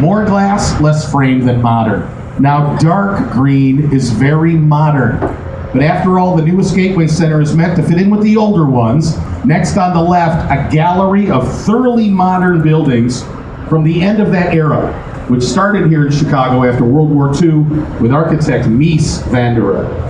More glass, less frame than modern. Now, dark green is very modern. But after all, the newest Gateway Center is meant to fit in with the older ones. Next on the left, a gallery of thoroughly modern buildings from the end of that era, which started here in Chicago after World War II with architect Mies van der Rohe.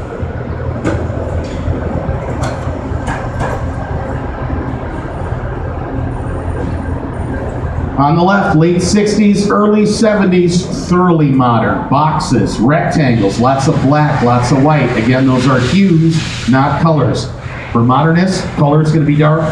On the left, late 60s, early 70s, thoroughly modern. Boxes, rectangles, lots of black, lots of white. Again, those are hues, not colors. For modernists, color is going to be dark.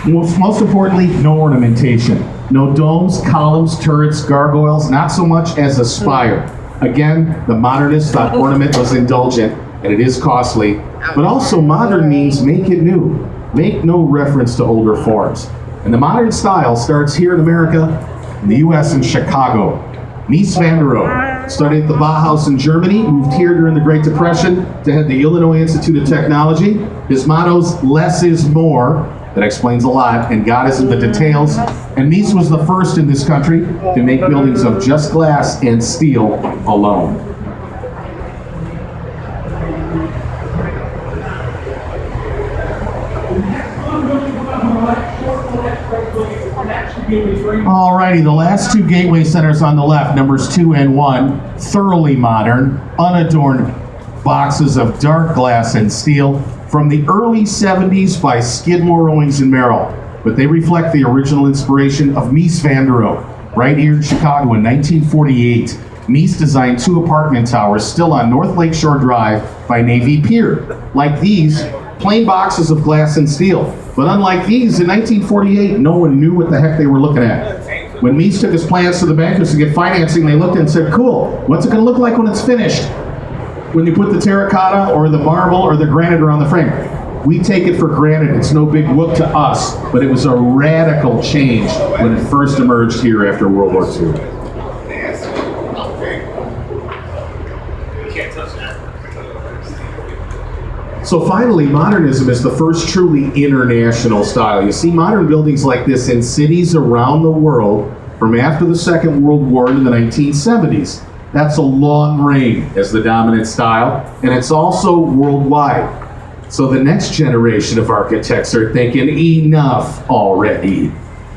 Most importantly, no ornamentation. No domes, columns, turrets, gargoyles, not so much as a spire. Again, the modernists thought ornament was indulgent, and it is costly. But also, modern means make it new. Make no reference to older forms. And the modern style starts here in America, in the US, in Chicago. Mies van der Rohe studied at the Bauhaus in Germany, moved here during the Great Depression to head the Illinois Institute of Technology. His motto's less is more. That explains a lot, and God is in the details. And Mies was the first in this country to make buildings of just glass and steel alone. Alrighty, the last two Gateway Centers on the left, numbers 2 and 1, thoroughly modern, unadorned boxes of dark glass and steel from the early 70s by Skidmore, Owings & Merrill. But they reflect the original inspiration of Mies van der Rohe. Right here in Chicago in 1948, Mies designed 2 apartment towers still on North Lakeshore Drive by Navy Pier. Like these, plain boxes of glass and steel. But unlike these, in 1948, no one knew what the heck they were looking at. When Mies took his plans to the bankers to get financing, they looked and said, cool, what's it going to look like when it's finished? When you put the terracotta or the marble or the granite around the frame. We take it for granted, it's no big whoop to us, but it was a radical change when it first emerged here after World War II. So finally, modernism is the first truly international style. You see modern buildings like this in cities around the world from after the Second World War into the 1970s. That's a long reign as the dominant style, and it's also worldwide. So the next generation of architects are thinking, enough already.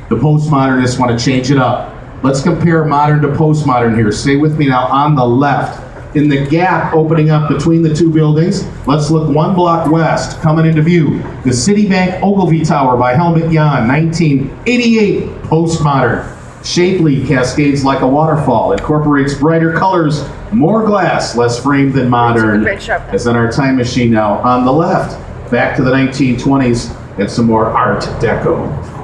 The postmodernists want to change it up. Let's compare modern to postmodern here. Stay with me now on the left. In the gap opening up between the two buildings, let's look one block west, coming into view. The Citibank Ogilvy Tower by Helmut Jahn, 1988, postmodern. Shapely, cascades like a waterfall, incorporates brighter colors, more glass, less frame than modern. As in our time machine now on the left, back to the 1920s and some more Art Deco.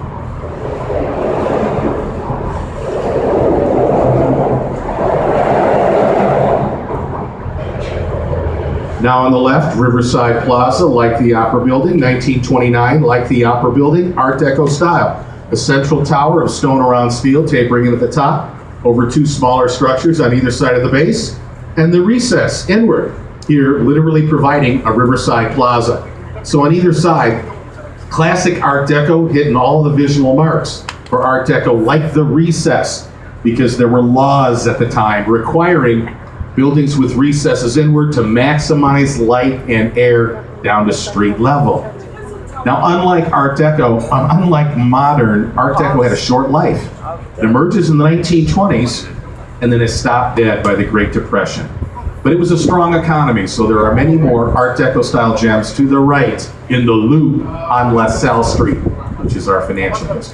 Now on the left, Riverside Plaza, like the Opera Building, 1929, like the Opera Building, Art Deco style. A central tower of stone around steel tapering in at the top, over 2 smaller structures on either side of the base, and the recess inward, here literally providing a Riverside Plaza. So on either side, classic Art Deco hitting all the visual marks for Art Deco, like the recess, because there were laws at the time requiring buildings with recesses inward to maximize light and air down to street level. Now, unlike Art Deco, unlike modern, Art Deco had a short life. It emerges in the 1920s, and then is stopped dead by the Great Depression. But it was a strong economy, so there are many more Art Deco-style gems to the right in the Loop on LaSalle Street, which is our financial district.